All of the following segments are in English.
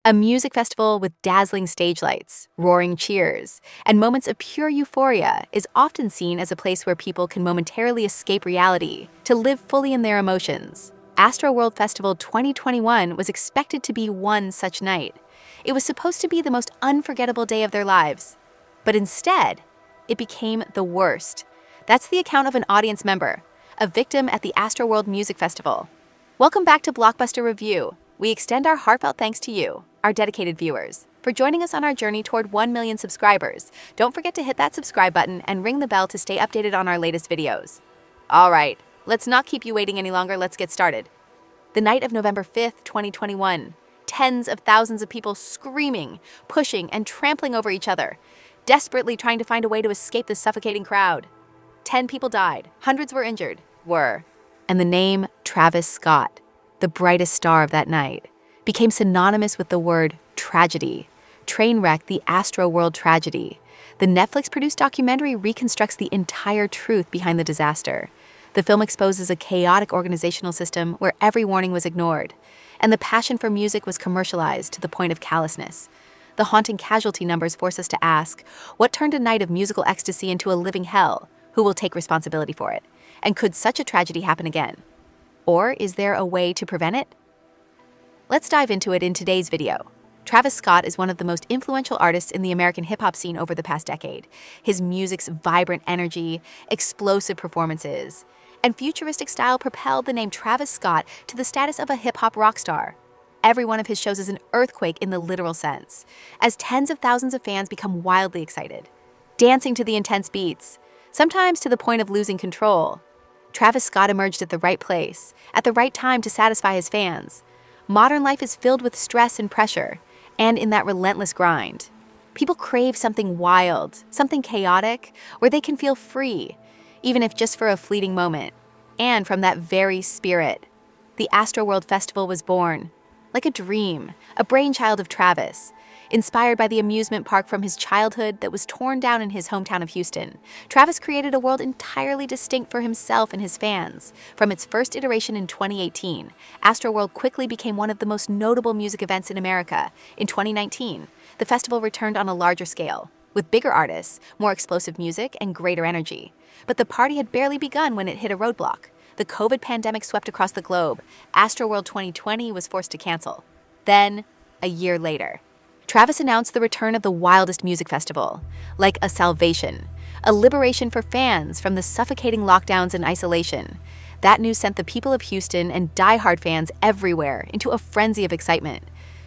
A music festival with dazzling stage lights, roaring cheers, and moments of pure euphoria is often seen as a place where people can momentarily escape reality to live fully in their emotions. Astroworld Festival 2021 was expected to be one such night. It was supposed to be the most unforgettable day of their lives. But instead, it became the worst. That's the account of an audience member, a victim at the Astroworld Music Festival. Welcome back to Blockbuster Review. We extend our heartfelt thanks to you, our dedicated viewers, for joining us on our journey toward 1 million subscribers. Don't forget to hit that subscribe button and ring the bell to stay updated on our latest videos. All right, let's not keep you waiting any longer. Let's get started. The night of November 5th, 2021, tens of thousands of people screaming, pushing, and trampling over each other, desperately trying to find a way to escape the suffocating crowd. 10 people died, hundreds were injured, and the name Travis Scott, the brightest star of that night, became synonymous with the word tragedy. Trainwreck, the Astroworld tragedy. The Netflix-produced documentary reconstructs the entire truth behind the disaster. The film exposes a chaotic organizational system where every warning was ignored, and the passion for music was commercialized to the point of callousness. The haunting casualty numbers force us to ask, what turned a night of musical ecstasy into a living hell? Who will take responsibility for it? And could such a tragedy happen again? Or is there a way to prevent it? Let's dive into it in today's video. Travis Scott is one of the most influential artists in the American hip-hop scene over the past decade. His music's vibrant energy, explosive performances, and futuristic style propelled the name Travis Scott to the status of a hip-hop rock star. Every one of his shows is an earthquake in the literal sense, as tens of thousands of fans become wildly excited, dancing to the intense beats, sometimes to the point of losing control. Travis Scott emerged at the right place, at the right time to satisfy his fans. Modern life is filled with stress and pressure, and in that relentless grind, people crave something wild, something chaotic, where they can feel free, even if just for a fleeting moment. And from that very spirit, the Astroworld Festival was born. Like a dream, a brainchild of Travis, inspired by the amusement park from his childhood that was torn down in his hometown of Houston, Travis created a world entirely distinct for himself and his fans. From its first iteration in 2018, Astroworld quickly became one of the most notable music events in America. In 2019, the festival returned on a larger scale, with bigger artists, more explosive music, and greater energy. But the party had barely begun when it hit a roadblock. The COVID pandemic swept across the globe. Astroworld 2020 was forced to cancel. Then, a year later, Travis announced the return of the wildest music festival, like a salvation, a liberation for fans from the suffocating lockdowns and isolation. That news sent the people of Houston and diehard fans everywhere into a frenzy of excitement.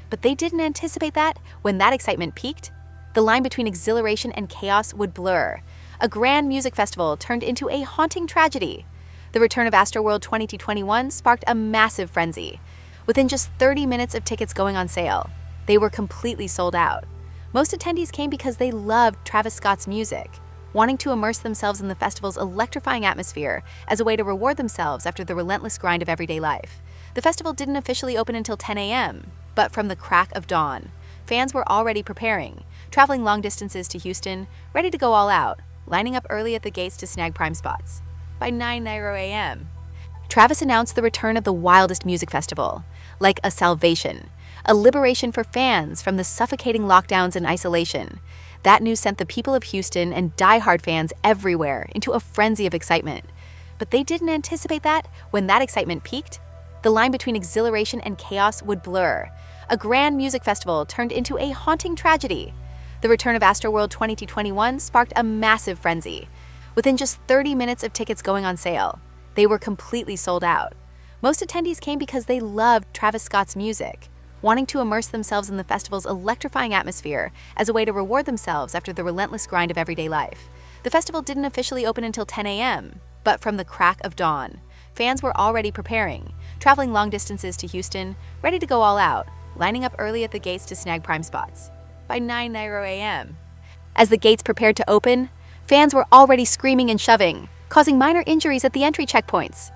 But they didn't anticipate that when that excitement peaked, the line between exhilaration and chaos would blur. A grand music festival turned into a haunting tragedy. The return of Astroworld 2021 sparked a massive frenzy. Within just 30 minutes of tickets going on sale, they were completely sold out. Most attendees came because they loved Travis Scott's music, wanting to immerse themselves in the festival's electrifying atmosphere as a way to reward themselves after the relentless grind of everyday life. The festival didn't officially open until 10 a.m., but from the crack of dawn, fans were already preparing, traveling long distances to Houston, ready to go all out, lining up early at the gates to snag prime spots. By 9 a.m., Travis announced the return of the wildest music festival, like a salvation, a liberation for fans from the suffocating lockdowns and isolation. That news sent the people of Houston and diehard fans everywhere into a frenzy of excitement. But they didn't anticipate that when that excitement peaked, the line between exhilaration and chaos would blur. A grand music festival turned into a haunting tragedy. The return of Astroworld 2021 sparked a massive frenzy. Within just 30 minutes of tickets going on sale, they were completely sold out. Most attendees came because they loved Travis Scott's music, wanting to immerse themselves in the festival's electrifying atmosphere as a way to reward themselves after the relentless grind of everyday life. The festival didn't officially open until 10 a.m., but from the crack of dawn, fans were already preparing, traveling long distances to Houston, ready to go all out, lining up early at the gates to snag prime spots. By 9 a.m., as the gates prepared to open, fans were already screaming and shoving, causing minor injuries at the entry checkpoints.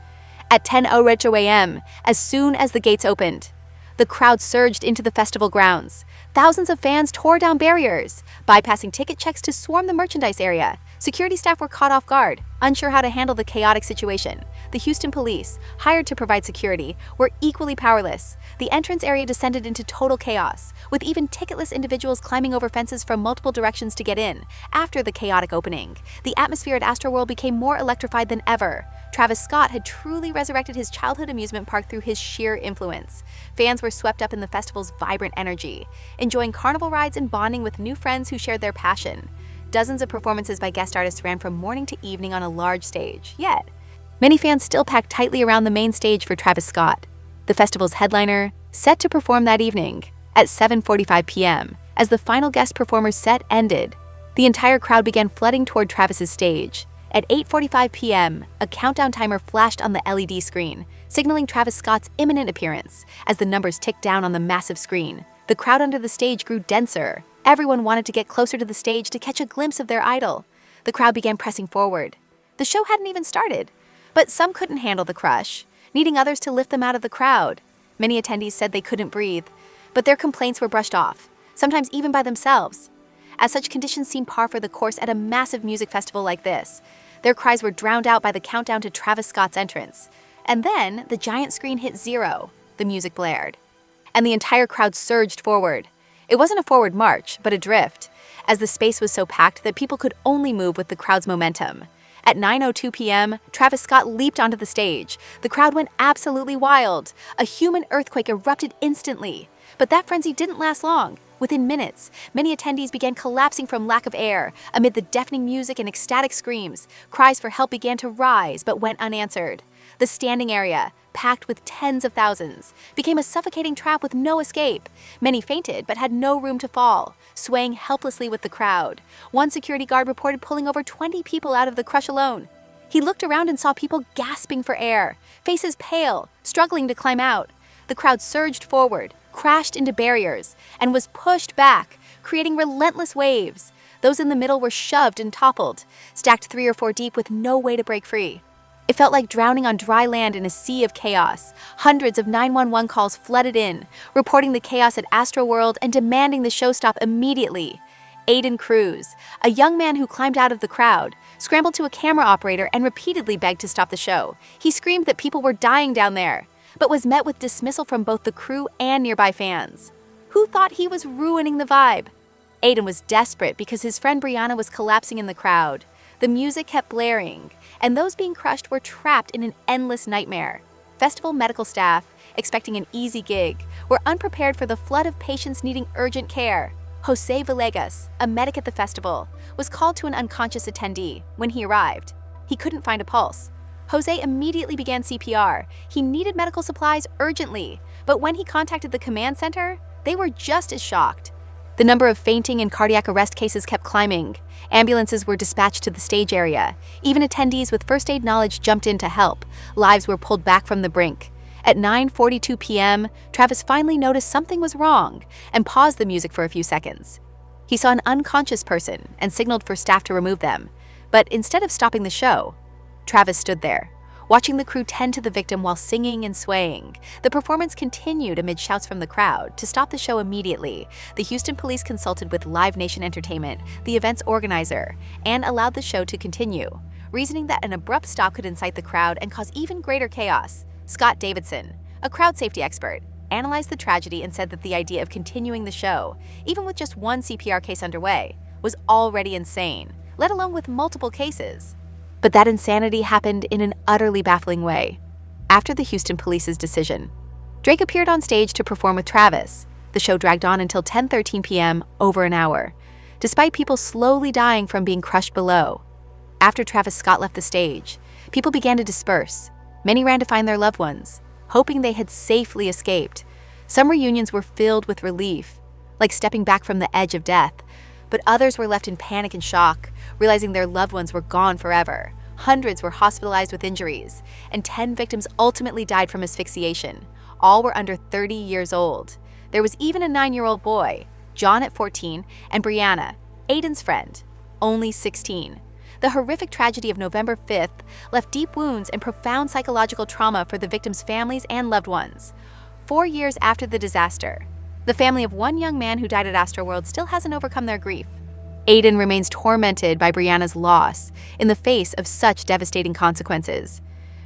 At 10:00 a.m., as soon as the gates opened, the crowd surged into the festival grounds. Thousands of fans tore down barriers, bypassing ticket checks to swarm the merchandise area. Security staff were caught off guard, Unsure how to handle the chaotic situation, the Houston police, hired to provide security, were equally powerless. The entrance area descended into total chaos, with even ticketless individuals climbing over fences from multiple directions to get in. After the chaotic opening, the atmosphere at Astroworld became more electrified than ever. Travis Scott had truly resurrected his childhood amusement park through his sheer influence. Fans were swept up in the festival's vibrant energy, enjoying carnival rides and bonding with new friends who shared their passion. Dozens of performances by guest artists ran from morning to evening on a large stage, yet many fans still packed tightly around the main stage for Travis Scott, the festival's headliner, set to perform that evening at 7:45 p.m. As the final guest performer's set ended, the entire crowd began flooding toward Travis's stage. At 8:45 p.m., a countdown timer flashed on the LED screen, signaling Travis Scott's imminent appearance. As the numbers ticked down on the massive screen, the crowd under the stage grew denser. Everyone wanted to get closer to the stage to catch a glimpse of their idol. The crowd began pressing forward. The show hadn't even started, but some couldn't handle the crush, needing others to lift them out of the crowd. Many attendees said they couldn't breathe, but their complaints were brushed off, sometimes even by themselves. As such conditions seemed par for the course at a massive music festival like this, their cries were drowned out by the countdown to Travis Scott's entrance. And then the giant screen hit 0, the music blared, and the entire crowd surged forward. It wasn't a forward march, but a drift, as the space was so packed that people could only move with the crowd's momentum. At 9:02 p.m., Travis Scott leaped onto the stage. The crowd went absolutely wild. A human earthquake erupted instantly. But that frenzy didn't last long. Within minutes, many attendees began collapsing from lack of air. Amid the deafening music and ecstatic screams, cries for help began to rise but went unanswered. The standing area, packed with tens of thousands, became a suffocating trap with no escape. Many fainted but had no room to fall, swaying helplessly with the crowd. One security guard reported pulling over 20 people out of the crush alone. He looked around and saw people gasping for air, faces pale, struggling to climb out. The crowd surged forward, crashed into barriers, and was pushed back, creating relentless waves. Those in the middle were shoved and toppled, stacked 3 or 4 deep with no way to break free. It felt like drowning on dry land in a sea of chaos. Hundreds of 911 calls flooded in, reporting the chaos at Astroworld and demanding the show stop immediately. Aiden Cruz, a young man who climbed out of the crowd, scrambled to a camera operator and repeatedly begged to stop the show. He screamed that people were dying down there, but was met with dismissal from both the crew and nearby fans, who thought he was ruining the vibe. Aiden was desperate because his friend Brianna was collapsing in the crowd. The music kept blaring, and those being crushed were trapped in an endless nightmare. Festival medical staff, expecting an easy gig, were unprepared for the flood of patients needing urgent care. Jose Villegas, a medic at the festival, was called to an unconscious attendee. When he arrived, he couldn't find a pulse. Jose immediately began CPR. He needed medical supplies urgently, but when he contacted the command center, they were just as shocked. The number of fainting and cardiac arrest cases kept climbing. Ambulances were dispatched to the stage area. Even attendees with first aid knowledge jumped in to help. Lives were pulled back from the brink. At 9:42 p.m., Travis finally noticed something was wrong and paused the music for a few seconds. He saw an unconscious person and signaled for staff to remove them. But instead of stopping the show, Travis stood there, watching the crew tend to the victim while singing and swaying. The performance continued amid shouts from the crowd. To stop the show immediately, the Houston police consulted with Live Nation Entertainment, the event's organizer, and allowed the show to continue, reasoning that an abrupt stop could incite the crowd and cause even greater chaos. Scott Davidson, a crowd safety expert, analyzed the tragedy and said that the idea of continuing the show, even with just one CPR case underway, was already insane, let alone with multiple cases. But that insanity happened in an utterly baffling way. After the Houston police's decision, Drake appeared on stage to perform with Travis. The show dragged on until 10:13 p.m., over an hour, despite people slowly dying from being crushed below. After Travis Scott left the stage, people began to disperse. Many ran to find their loved ones, hoping they had safely escaped. Some reunions were filled with relief, like stepping back from the edge of death, but others were left in panic and shock, realizing their loved ones were gone forever. Hundreds were hospitalized with injuries, and 10 victims ultimately died from asphyxiation. All were under 30 years old. There was even a 9-year-old boy, John at 14, and Brianna, Aiden's friend, only 16. The horrific tragedy of November 5th left deep wounds and profound psychological trauma for the victims' families and loved ones. 4 years after the disaster, the family of one young man who died at Astroworld still hasn't overcome their grief. Aiden remains tormented by Brianna's loss in the face of such devastating consequences.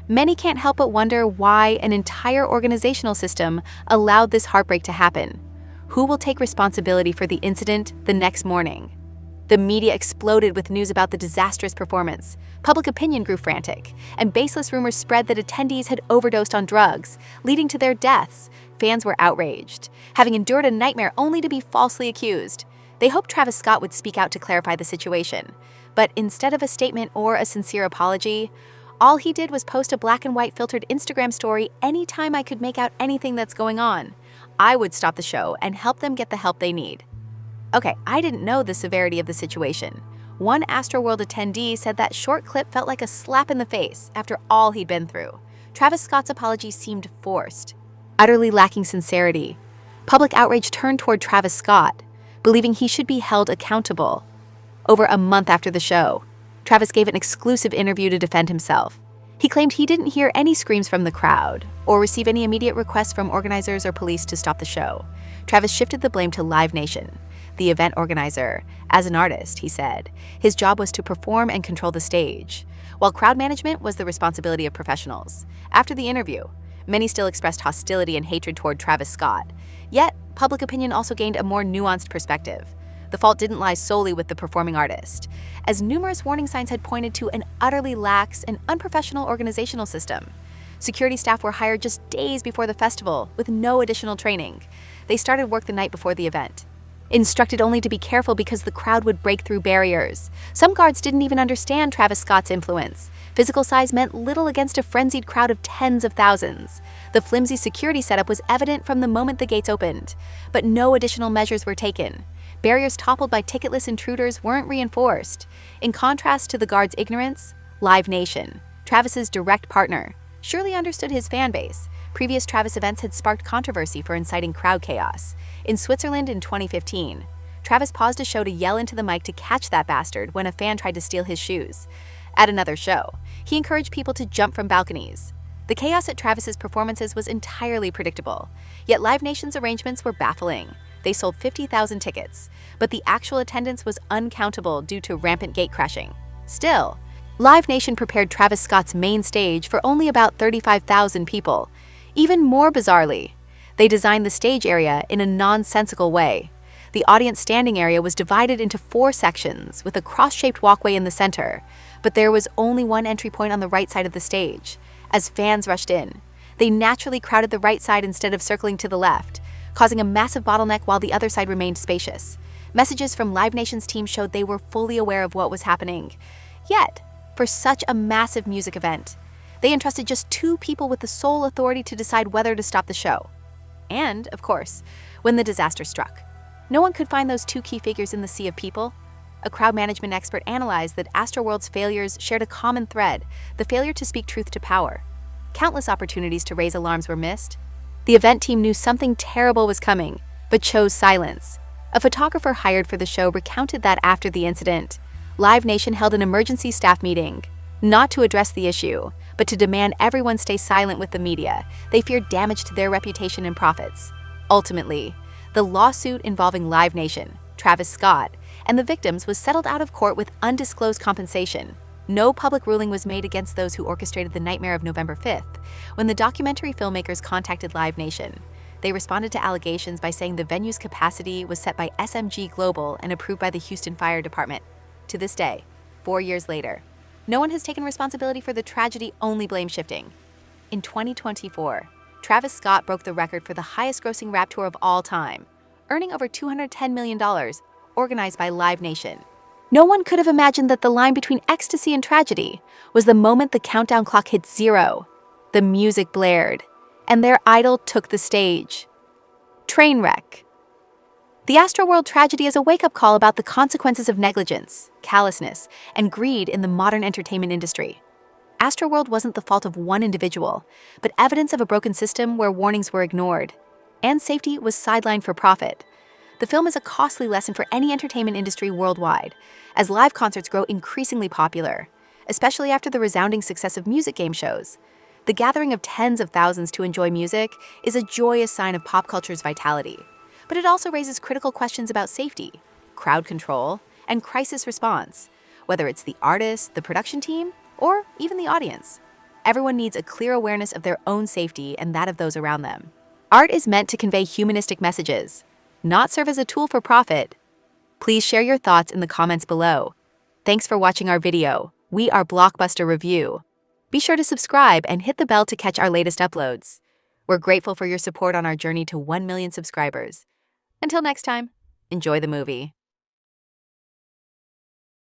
Many can't help but wonder why an entire organizational system allowed this heartbreak to happen. Who will take responsibility for the incident the next morning? The media exploded with news about the disastrous performance. Public opinion grew frantic, and baseless rumors spread that attendees had overdosed on drugs, leading to their deaths. Fans were outraged, having endured a nightmare only to be falsely accused. They hoped Travis Scott would speak out to clarify the situation. But instead of a statement or a sincere apology, all he did was post a black and white filtered Instagram story anytime I could make out anything that's going on. I would stop the show and help them get the help they need. Okay, I didn't know the severity of the situation. One Astroworld attendee said that short clip felt like a slap in the face after all he'd been through. Travis Scott's apology seemed forced, utterly lacking sincerity. Public outrage turned toward Travis Scott, believing he should be held accountable. Over a month after the show, Travis gave an exclusive interview to defend himself. He claimed he didn't hear any screams from the crowd or receive any immediate requests from organizers or police to stop the show. Travis shifted the blame to Live Nation, the event organizer. As an artist, he said, his job was to perform and control the stage, while crowd management was the responsibility of professionals. After the interview, many still expressed hostility and hatred toward Travis Scott. Yet, public opinion also gained a more nuanced perspective. The fault didn't lie solely with the performing artist, as numerous warning signs had pointed to an utterly lax and unprofessional organizational system. Security staff were hired just days before the festival with no additional training. They started work the night before the event, instructed only to be careful because the crowd would break through barriers. Some guards didn't even understand Travis Scott's influence. Physical size meant little against a frenzied crowd of tens of thousands. The flimsy security setup was evident from the moment the gates opened, but no additional measures were taken. Barriers toppled by ticketless intruders weren't reinforced. In contrast to the guards' ignorance, Live Nation, Travis's direct partner, surely understood his fan base. Previous Travis events had sparked controversy for inciting crowd chaos. In Switzerland in 2015, Travis paused a show to yell into the mic to catch that bastard when a fan tried to steal his shoes. At another show, he encouraged people to jump from balconies. The chaos at Travis's performances was entirely predictable, yet Live Nation's arrangements were baffling. They sold 50,000 tickets, but the actual attendance was uncountable due to rampant gate crashing. Still, Live Nation prepared Travis Scott's main stage for only about 35,000 people. Even more bizarrely, they designed the stage area in a nonsensical way. The audience standing area was divided into 4 sections with a cross-shaped walkway in the center, but there was only one entry point on the right side of the stage. As fans rushed in, they naturally crowded the right side instead of circling to the left, causing a massive bottleneck while the other side remained spacious. Messages from Live Nation's team showed they were fully aware of what was happening. Yet, for such a massive music event, they entrusted just 2 people with the sole authority to decide whether to stop the show. And, of course, when the disaster struck, no one could find those 2 key figures in the sea of people. A crowd management expert analyzed that Astroworld's failures shared a common thread: the failure to speak truth to power. Countless opportunities to raise alarms were missed. The event team knew something terrible was coming, but chose silence. A photographer hired for the show recounted that after the incident, Live Nation held an emergency staff meeting, not to address the issue, but to demand everyone stay silent with the media. They feared damage to their reputation and profits. Ultimately, the lawsuit involving Live Nation, Travis Scott, and the victims was settled out of court with undisclosed compensation. No public ruling was made against those who orchestrated the nightmare of November 5th. When the documentary filmmakers contacted Live Nation, they responded to allegations by saying the venue's capacity was set by SMG Global and approved by the Houston Fire Department. To this day, 4 years later, no one has taken responsibility for the tragedy, only blame shifting. In 2024, Travis Scott broke the record for the highest-grossing rap tour of all time, earning over $210 million, organized by Live Nation. No one could have imagined that the line between ecstasy and tragedy was the moment the countdown clock hit 0. The music blared, and their idol took the stage. Trainwreck. The Astroworld tragedy is a wake-up call about the consequences of negligence, callousness, and greed in the modern entertainment industry. Astroworld wasn't the fault of one individual, but evidence of a broken system where warnings were ignored, and safety was sidelined for profit. The film is a costly lesson for any entertainment industry worldwide, as live concerts grow increasingly popular, especially after the resounding success of music game shows. The gathering of tens of thousands to enjoy music is a joyous sign of pop culture's vitality, but it also raises critical questions about safety, crowd control, and crisis response, whether it's the artist, the production team, or even the audience. Everyone needs a clear awareness of their own safety and that of those around them. Art is meant to convey humanistic messages, not serve as a tool for profit. Please share your thoughts in the comments below. Thanks for watching our video. We are Blockbuster Review. Be sure to subscribe and hit the bell to catch our latest uploads. We're grateful for your support on our journey to 1 million subscribers. Until next time, enjoy the movie.